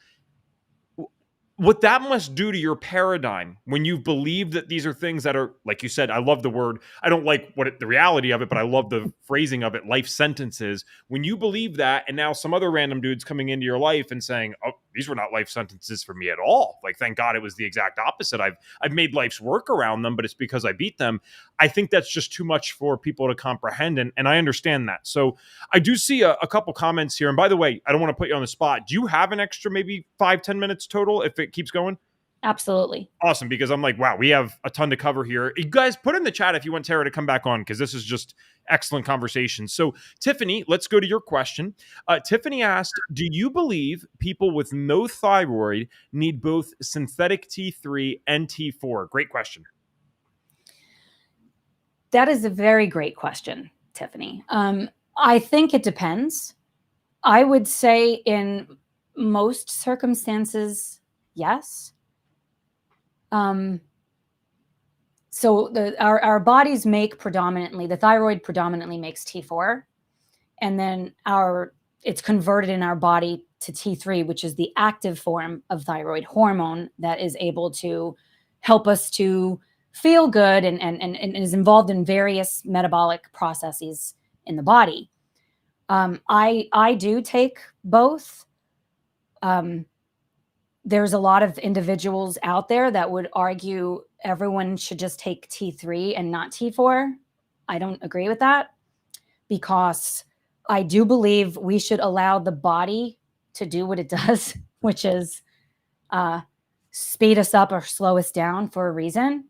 what that must do to your paradigm when you believe that these are things that are, like you said, I love the word, I don't like the reality of it, but I love the phrasing of it, life sentences. When you believe that, and now some other random dude's coming into your life and saying, oh, these were not life sentences for me at all. Like, thank God it was the exact opposite. I've made life's work around them, but it's because I beat them. I think that's just too much for people to comprehend. And I understand that. So I do see a couple comments here. And by the way, I don't want to put you on the spot. Do you have an extra maybe 5-10 minutes total if it keeps going? Absolutely. Awesome, because I'm like, wow, we have a ton to cover here. You guys, put in the chat if you want Tara to come back on, because this is just excellent conversation. So, Tiffany, let's go to your question. Tiffany asked, do you believe people with no thyroid need both synthetic T3 and T4? Great question. That is a very great question, Tiffany. I think it depends. I would say in most circumstances, yes. So our bodies make the thyroid predominantly makes T4, and then it's converted in our body to T3, which is the active form of thyroid hormone that is able to help us to feel good and is involved in various metabolic processes in the body. I do take both. There's a lot of individuals out there that would argue everyone should just take T3 and not T4. I don't agree with that, because I do believe we should allow the body to do what it does, which is speed us up or slow us down for a reason.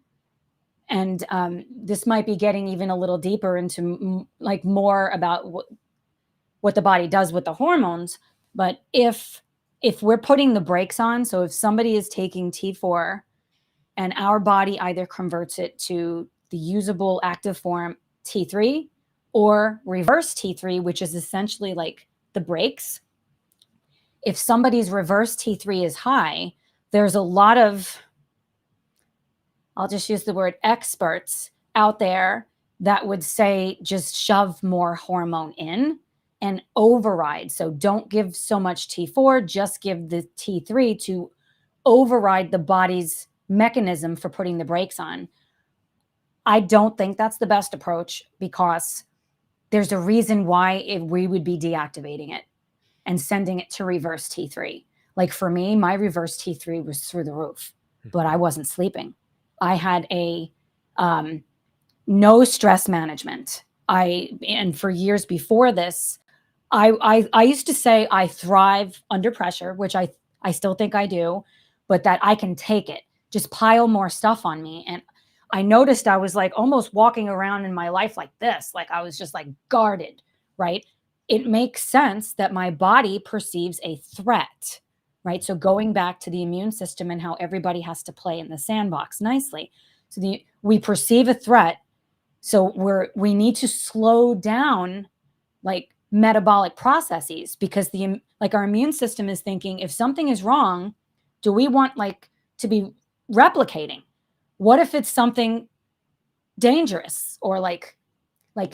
And this might be getting even a little deeper into like more about what the body does with the hormones. But if we're putting the brakes on, so if somebody is taking T4 and our body either converts it to the usable active form T3 or reverse T3, which is essentially like the brakes, if somebody's reverse T3 is high, there's a lot of, I'll just use the word experts out there that would say just shove more hormone in and override. So don't give so much T4, just give the T3 to override the body's mechanism for putting the brakes on. I don't think that's the best approach, because there's a reason why we would be deactivating it and sending it to reverse T3. Like for me, my reverse T3 was through the roof, but I wasn't sleeping. I had a no stress management. And for years before this, I used to say I thrive under pressure, which I still think I do, but that I can take it. Just pile more stuff on me. And I noticed I was like almost walking around in my life like this, like I was just like guarded, right? It makes sense that my body perceives a threat, right? So going back to the immune system and how everybody has to play in the sandbox nicely. So we perceive a threat. So we need to slow down like metabolic processes, because our immune system is thinking, if something is wrong, do we want like to be replicating? What if it's something dangerous or like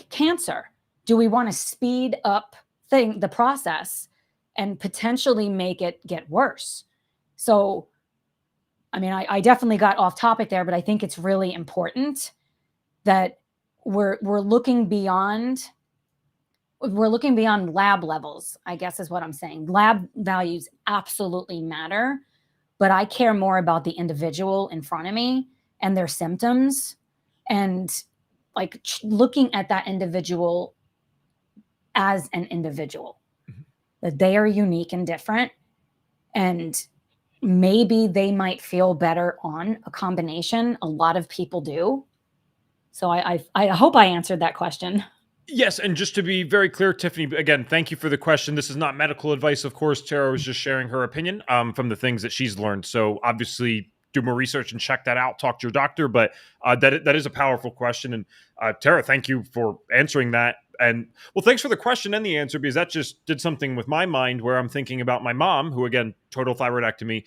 cancer? Do we want to speed up the process and potentially make it get worse? So, I mean, I definitely got off topic there, but I think it's really important that we're looking beyond lab levels, I guess is what I'm saying. Lab values absolutely matter, but I care more about the individual in front of me and their symptoms, and like looking at that individual as an individual, that they are unique and different, and maybe they might feel better on a combination. A lot of people do. So I hope I answered that question. Yes, and just to be very clear, Tiffany, again, thank you for the question. This is not medical advice, of course. Tara was just sharing her opinion from the things that she's learned. So obviously, do more research and check that out. Talk to your doctor. But that is a powerful question. And Tara, thank you for answering that. And well, thanks for the question and the answer, because that just did something with my mind where I'm thinking about my mom, who, again, total thyroidectomy.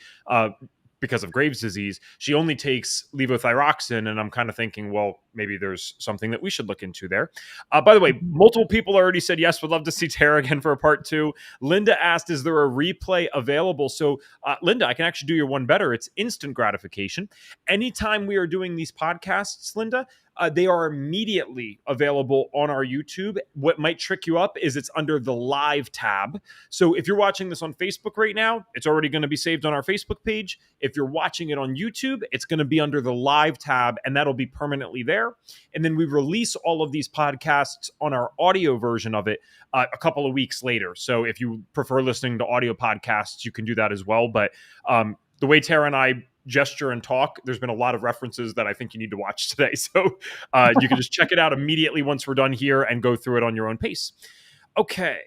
Because of Graves' disease, she only takes levothyroxine, and I'm kind of thinking, well, maybe there's something that we should look into there. By the way, multiple people already said yes, would love to see Tara again for a part 2. Linda asked, is there a replay available? So, Linda, I can actually do your one better. It's instant gratification. Anytime we are doing these podcasts, Linda, they are immediately available on our YouTube. What might trick you up is it's under the live tab. So if you're watching this on Facebook right now, it's already going to be saved on our Facebook page. If you're watching it on YouTube, it's going to be under the live tab, and that'll be permanently there. And then we release all of these podcasts on our audio version of it a couple of weeks later. So if you prefer listening to audio podcasts, you can do that as well. But the way Tara and I gesture and talk, there's been a lot of references that I think you need to watch today. So you can just check it out immediately once we're done here and go through it on your own pace. Okay.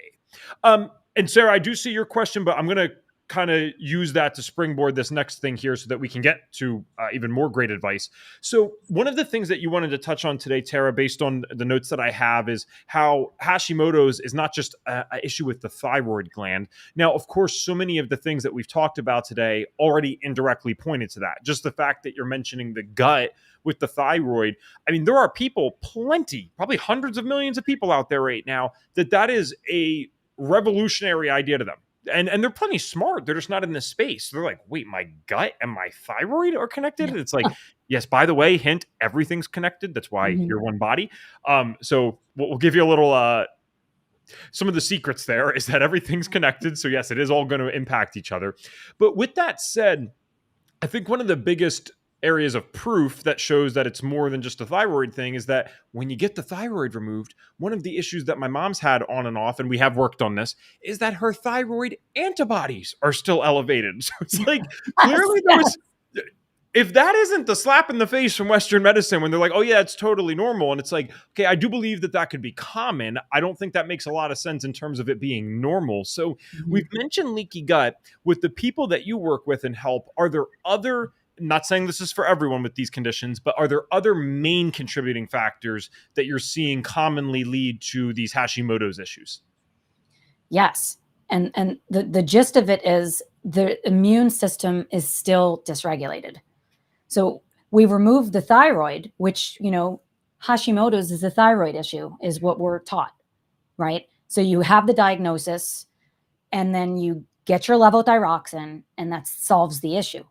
And Sarah, I do see your question, but I'm going to kind of use that to springboard this next thing here so that we can get to even more great advice. So one of the things that you wanted to touch on today, Tara, based on the notes that I have, is how Hashimoto's is not just an issue with the thyroid gland. Now, of course, so many of the things that we've talked about today already indirectly pointed to that. Just the fact that you're mentioning the gut with the thyroid. I mean, there are people, plenty, probably hundreds of millions of people out there right now, that is a revolutionary idea to them. And they're plenty smart. They're just not in this space. They're like, wait, my gut and my thyroid are connected? And it's like, yes, by the way, hint, everything's connected. That's why you're one body. So we'll give you a little, some of the secrets there is that everything's connected. So yes, it is all going to impact each other. But with that said, I think one of the biggest areas of proof that shows that it's more than just a thyroid thing is that when you get the thyroid removed, one of the issues that my mom's had on and off, and we have worked on this, is that her thyroid antibodies are still elevated. So it's like, clearly there was, if that isn't the slap in the face from Western medicine when they're like, oh yeah, it's totally normal. And it's like, okay, I do believe that could be common. I don't think that makes a lot of sense in terms of it being normal. So we've mentioned leaky gut. With the people that you work with and help, are there other, not saying this is for everyone with these conditions, but are there other main contributing factors that you're seeing commonly lead to these Hashimoto's issues? Yes. And the gist of it is the immune system is still dysregulated. So we removed the thyroid, which, Hashimoto's is a thyroid issue, is what we're taught, right? So you have the diagnosis, and then you get your levothyroxine, and that solves the issue.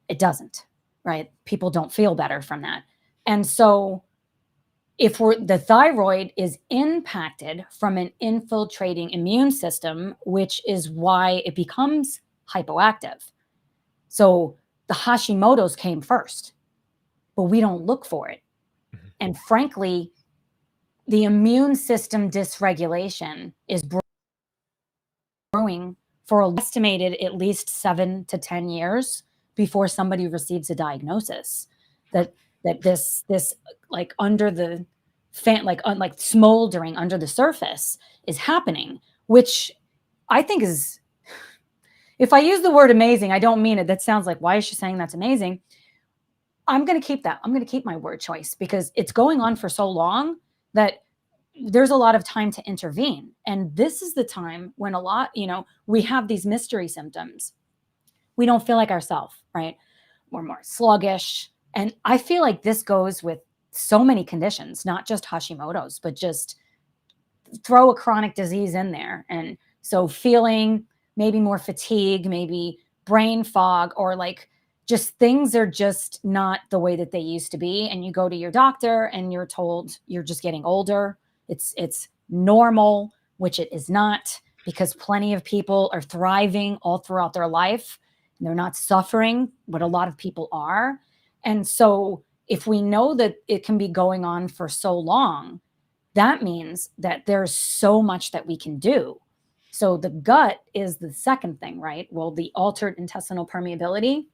It doesn't, right? People don't feel better from that. And so if the thyroid is impacted from an infiltrating immune system, which is why it becomes hypoactive. So the Hashimoto's came first, but we don't look for it. And frankly, the immune system dysregulation is brewing for an estimated at least 7 to 10 years before somebody receives a diagnosis. That this like under the fan, like smoldering under the surface is happening, which I think is, if I use the word amazing, I don't mean it. That sounds like, why is she saying that's amazing? I'm going to keep that. I'm going to keep my word choice because it's going on for so long that there's a lot of time to intervene. And this is the time when a lot, we have these mystery symptoms. We don't feel like ourselves, right? We're more sluggish. And I feel like this goes with so many conditions, not just Hashimoto's, but just throw a chronic disease in there. And so feeling maybe more fatigue, maybe brain fog, or like just things are just not the way that they used to be. And you go to your doctor and you're told you're just getting older. It's normal, which it is not, because plenty of people are thriving all throughout their life and they're not suffering, but a lot of people are. And so if we know that it can be going on for so long, that means that there's so much that we can do. So the gut is the second thing, right? Well, the altered intestinal permeability.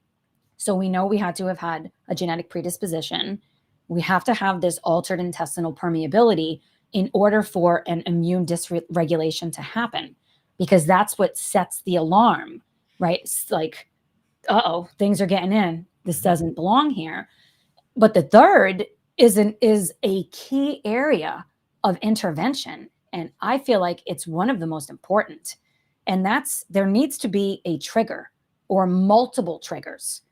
So we know we had to have had a genetic predisposition. We have to have this altered intestinal permeability in order for an immune dysregulation to happen, because that's what sets the alarm, right? It's like, uh-oh, things are getting in. This doesn't belong here. But the third is a key area of intervention. And I feel like it's one of the most important. And that's, there needs to be a trigger or multiple triggers.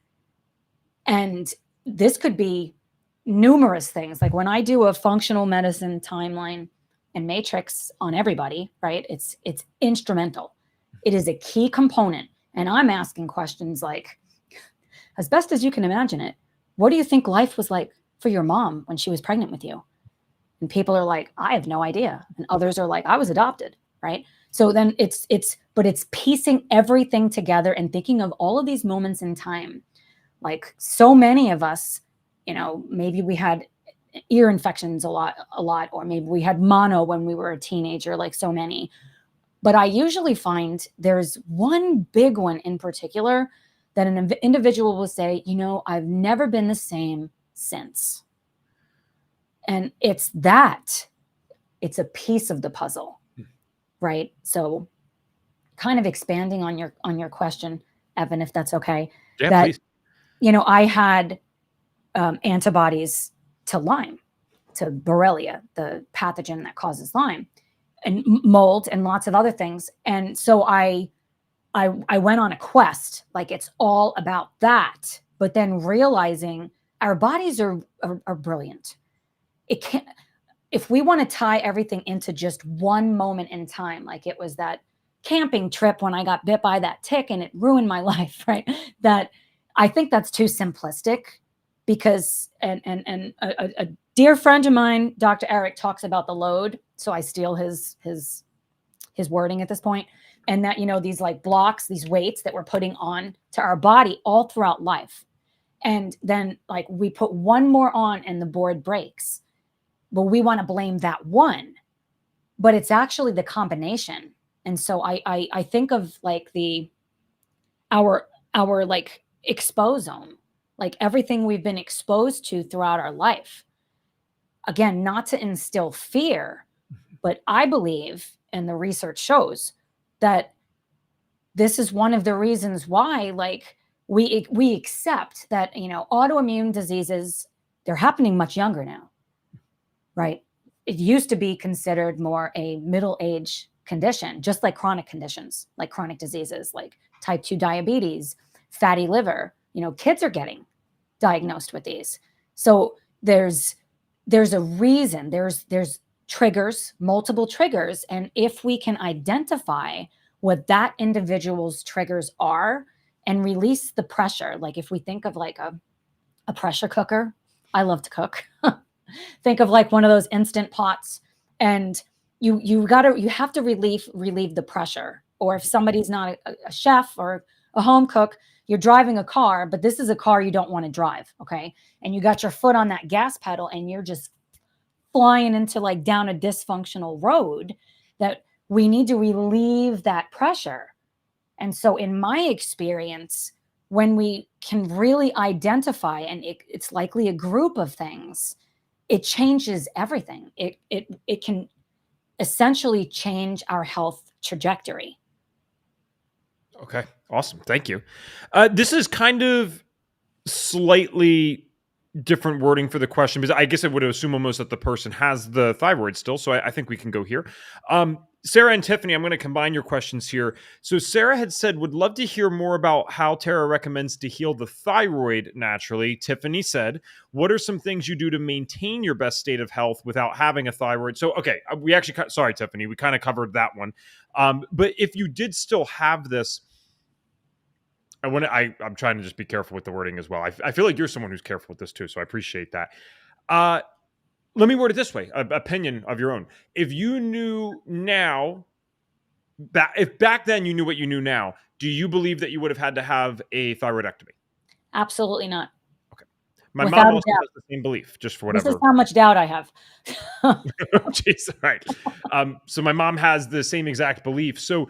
And this could be numerous things. Like when I do a functional medicine timeline and matrix on everybody, right? It's instrumental. It is a key component. And I'm asking questions like, as best as you can imagine it, what do you think life was like for your mom when she was pregnant with you? And people are like, I have no idea. And others are like, I was adopted, right? So then it's piecing everything together and thinking of all of these moments in time. Like so many of us, maybe we had ear infections a lot, or maybe we had mono when we were a teenager, like so many. But I usually find there's one big one in particular that an individual will say, I've never been the same since. And it's a piece of the puzzle, right? So kind of expanding on your question, Evan, if that's okay. Yeah, please. I had antibodies to Lyme, to Borrelia, the pathogen that causes Lyme, and mold and lots of other things. And so I went on a quest, like it's all about that, but then realizing our bodies are brilliant. It can't, if we want to tie everything into just one moment in time, like it was that camping trip when I got bit by that tick and it ruined my life, right? That I think that's too simplistic, because and a dear friend of mine, Dr. Eric, talks about the load. So I steal his wording at this point. And that, these like blocks, these weights that we're putting on to our body all throughout life. And then like we put one more on and the board breaks. Well, we want to blame that one, but it's actually the combination. And so I think of like our like exposome, like everything we've been exposed to throughout our life. Again, not to instill fear, but I believe, and the research shows, that this is one of the reasons why, like, we accept that, autoimmune diseases, they're happening much younger now, right? It used to be considered more a middle-age condition, just like chronic conditions, like chronic diseases, like type 2 diabetes, fatty liver. Kids are getting diagnosed with these. So there's a reason, there's triggers, multiple triggers. And if we can identify what that individual's triggers are and release the pressure, like if we think of like a pressure cooker, I love to cook. Think of like one of those instant pots, and you have to relieve the pressure. Or if somebody's not a chef or a home cook, you're driving a car, but this is a car you don't want to drive, okay? And you got your foot on that gas pedal and you're just flying into like down a dysfunctional road, that we need to relieve that pressure. And so in my experience, when we can really identify, and it's likely a group of things, it changes everything. It can essentially change our health trajectory. Okay, awesome. Thank you. This is kind of slightly different wording for the question, because I guess I would assume almost that the person has the thyroid still. So I think we can go here. Sarah and Tiffany, I'm going to combine your questions here. So Sarah had said, would love to hear more about how Tara recommends to heal the thyroid naturally. Tiffany said, what are some things you do to maintain your best state of health without having a thyroid? So, okay, we actually, sorry, Tiffany, we kind of covered that one. But if you did still have this, I'm trying to just be careful with the wording as well. I feel like you're someone who's careful with this too, so I appreciate that. Let me word it this way: opinion of your own. If you knew now, if back then you knew what you knew now, do you believe that you would have had to have a thyroidectomy? Absolutely not. Okay. My Without mom also has the same belief, just for whatever. This is how much doubt I have. Jeez, right. So my mom has the same exact belief. So,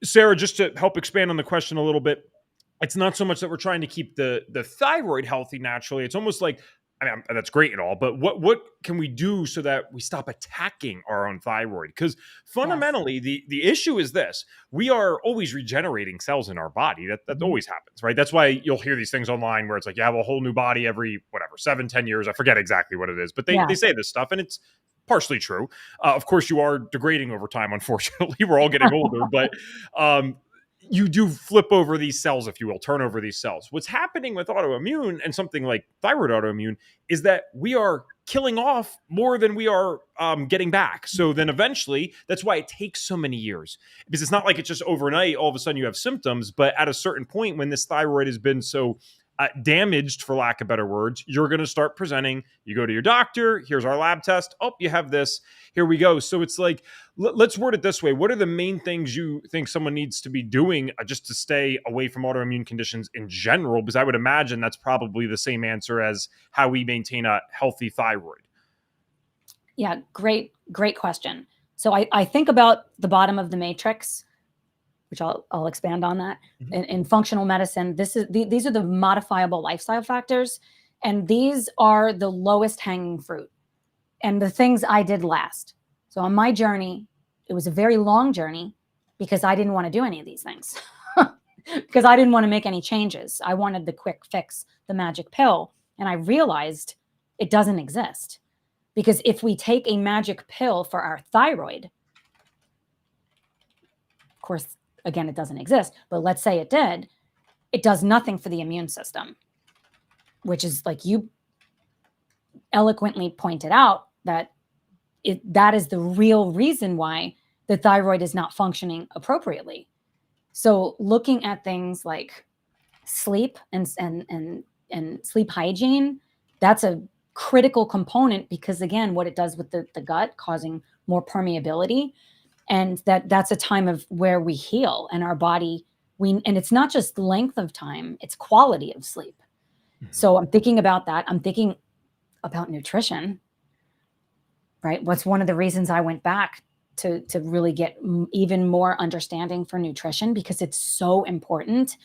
Sarah, just to help expand on the question a little bit, it's not so much that we're trying to keep the thyroid healthy naturally. It's almost like, I mean, that's great and all, but what can we do so that we stop attacking our own thyroid? Because fundamentally, the issue is this: we are always regenerating cells in our body. That always happens, right? That's why you'll hear these things online where it's like you have a whole new body every 7-10 years. I forget exactly what it is, but they say this stuff, and it's partially true. Of course, you are degrading over time. Unfortunately, we're all getting older, but you do flip over these cells, if you will, turn over these cells. What's happening with autoimmune and something like thyroid autoimmune is that we are killing off more than we are getting back. So then eventually, that's why it takes so many years, because it's not like it's just overnight, all of a sudden you have symptoms, but at a certain point when this thyroid has been so damaged, for lack of better words, you're going to start presenting. You go to your doctor. Here's our lab test. Oh, you have this. Here we go. So it's like, let's word it this way. What are the main things you think someone needs to be doing just to stay away from autoimmune conditions in general? Because I would imagine that's probably the same answer as how we maintain a healthy thyroid. Yeah, great question. So I think about the bottom of the matrix, which I'll expand on that. Mm-hmm. In functional medicine, these are the modifiable lifestyle factors, and these are the lowest hanging fruit and the things I did last. So on my journey, it was a very long journey because I didn't want to do any of these things because I didn't want to make any changes. I wanted the quick fix, the magic pill, and I realized it doesn't exist, because if we take a magic pill for our thyroid, of course, again, it doesn't exist, but let's say it did, it does nothing for the immune system, which is, like you eloquently pointed out, that is the real reason why the thyroid is not functioning appropriately. So looking at things like sleep and sleep hygiene, that's a critical component, because again, what it does with the gut, causing more permeability. And that's a time of where we heal, and our body, and it's not just length of time, it's quality of sleep. Mm-hmm. So I'm thinking about that. I'm thinking about nutrition, right? What's one of the reasons I went back to really get even more understanding for nutrition, because it's so important.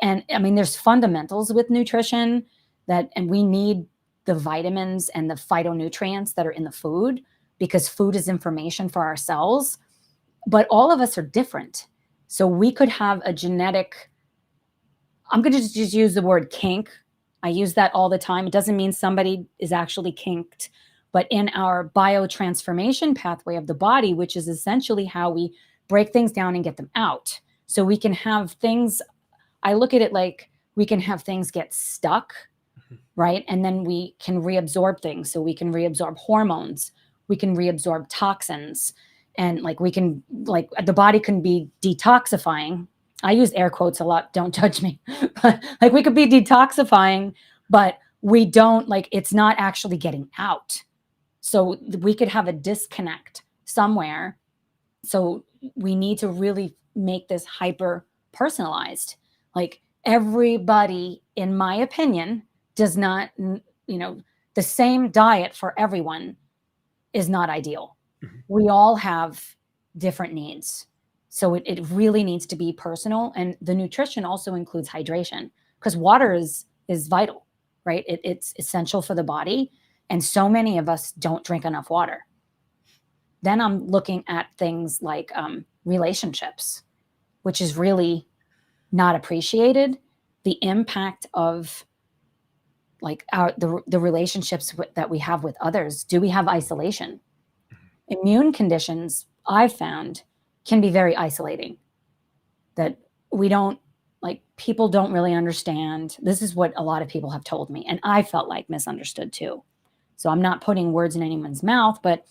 And I mean, there's fundamentals with nutrition and we need the vitamins and the phytonutrients that are in the food, because food is information for our cells. But all of us are different. So we could have a genetic, I'm going to just use the word kink. I use that all the time. It doesn't mean somebody is actually kinked, but in our biotransformation pathway of the body, which is essentially how we break things down and get them out. So we can have things, I look at it like we can have things get stuck, right? And then we can reabsorb things. So we can reabsorb hormones. we can reabsorb toxins, and like the body can be detoxifying. I use air quotes a lot, don't judge me. But like we could be detoxifying, but we don't, like, it's not actually getting out. So we could have a disconnect somewhere. So we need to really make this hyper personalized. Like everybody, in my opinion, does not, the same diet for everyone is not ideal. We all have different needs. So it really needs to be personal. And the nutrition also includes hydration, because water is vital, right? It's essential for the body. And so many of us don't drink enough water. Then I'm looking at things like relationships, which is really not appreciated. The impact of like the relationships that we have with others. Do we have isolation? Immune conditions, I've found, can be very isolating, that we don't, like, people don't really understand. This is what a lot of people have told me, and I felt like misunderstood too. So I'm not putting words in anyone's mouth, but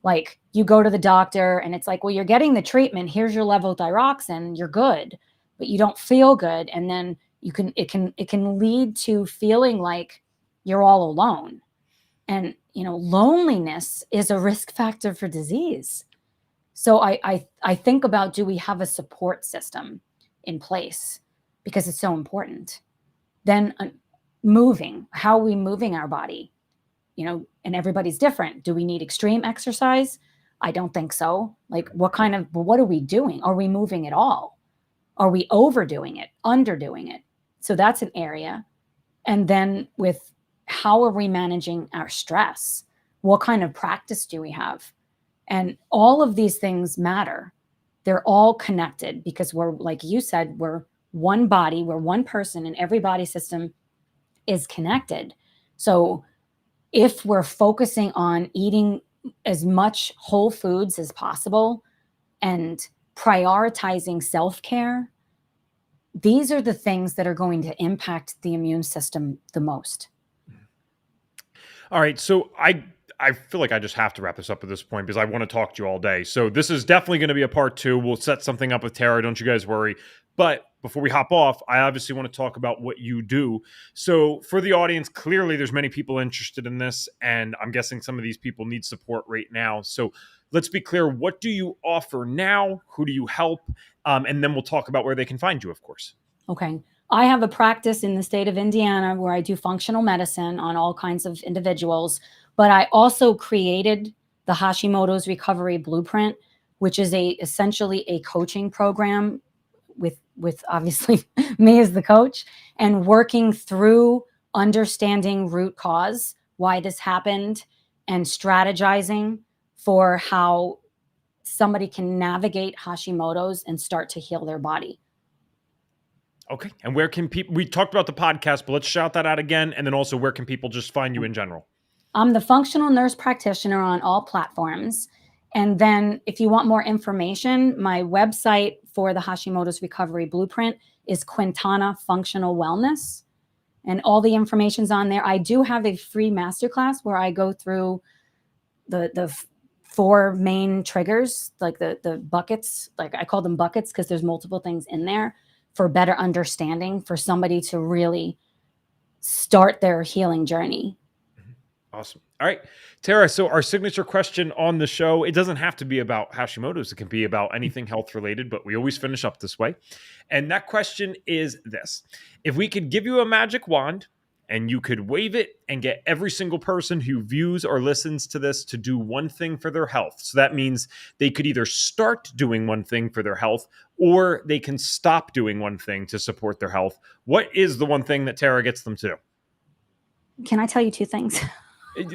like you go to the doctor and it's like, well, you're getting the treatment. Here's your levothyroxine. You're good, but you don't feel good. And then it can lead to feeling like you're all alone. And, loneliness is a risk factor for disease. So I think about, do we have a support system in place? Because it's so important. Then moving, how are we moving our body? And everybody's different. Do we need extreme exercise? I don't think so. Like what are we doing? Are we moving at all? Are we overdoing it, underdoing it? So that's an area. And then with, how are we managing our stress? What kind of practice do we have? And all of these things matter. They're all connected, because we're, like you said, we're one body, we're one person, and every body system is connected. So if we're focusing on eating as much whole foods as possible and prioritizing self-care, these are the things that are going to impact the immune system the most. All right. So I feel like I just have to wrap this up at this point because I want to talk to you all day. So this is definitely going to be a part 2. We'll set something up with Tara. Don't you guys worry. But before we hop off, I obviously want to talk about what you do. So for the audience, clearly there's many people interested in this, and I'm guessing some of these people need support right now. So let's be clear. What do you offer now? Who do you help? And then we'll talk about where they can find you, of course. Okay. I have a practice in the state of Indiana where I do functional medicine on all kinds of individuals, but I also created the Hashimoto's Recovery Blueprint, which is essentially a coaching program with obviously me as the coach, and working through understanding root cause, why this happened, and strategizing for how somebody can navigate Hashimoto's and start to heal their body. Okay. And where can people, we talked about the podcast, but let's shout that out again. And then also, where can people just find you in general? I'm the Functional Nurse Practitioner on all platforms. And then if you want more information, my website for the Hashimoto's Recovery Blueprint is Quintana Functional Wellness. And all the information's on there. I do have a free masterclass where I go through the 4 main triggers, like the buckets. Like I call them buckets because there's multiple things in there, for better understanding, for somebody to really start their healing journey. Awesome. All right, Tara, so our signature question on the show, it doesn't have to be about Hashimoto's. It can be about anything health related, but we always finish up this way. And that question is this: if we could give you a magic wand and you could wave it and get every single person who views or listens to this to do one thing for their health. So that means they could either start doing one thing for their health, or they can stop doing one thing to support their health. What is the one thing that Tara gets them to do? Can I tell you 2 things?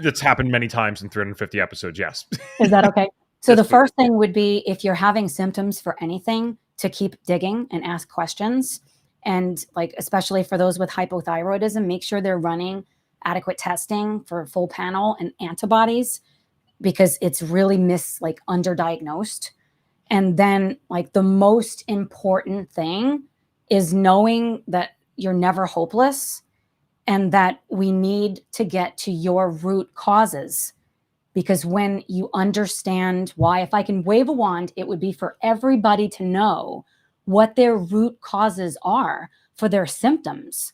That's happened many times in 350 episodes. Yes. Is that okay? So Yes, the please. first thing would be, if you're having symptoms for anything, to keep digging and ask questions. And like, especially for those with hypothyroidism, make sure they're running adequate testing for full panel and antibodies, because it's really underdiagnosed. And then like the most important thing is knowing that you're never hopeless, and that we need to get to your root causes, Because when you understand why, if I can wave a wand, it would be for everybody to know what their root causes are for their symptoms.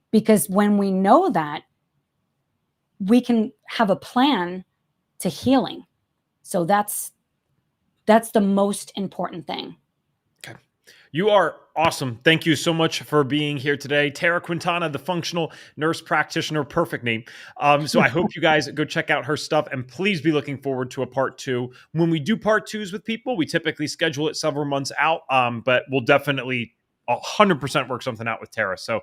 Because when we know that, we can have a plan to healing. So that's the most important thing. Okay. You are awesome. Thank you so much for being here today. Tara Quintana, the Functional Nurse Practitioner, perfect name. So I hope you guys go check out her stuff, and please be looking forward to a part 2. When we do part 2s with people, we typically schedule it several months out, but we'll definitely 100% work something out with Tara. So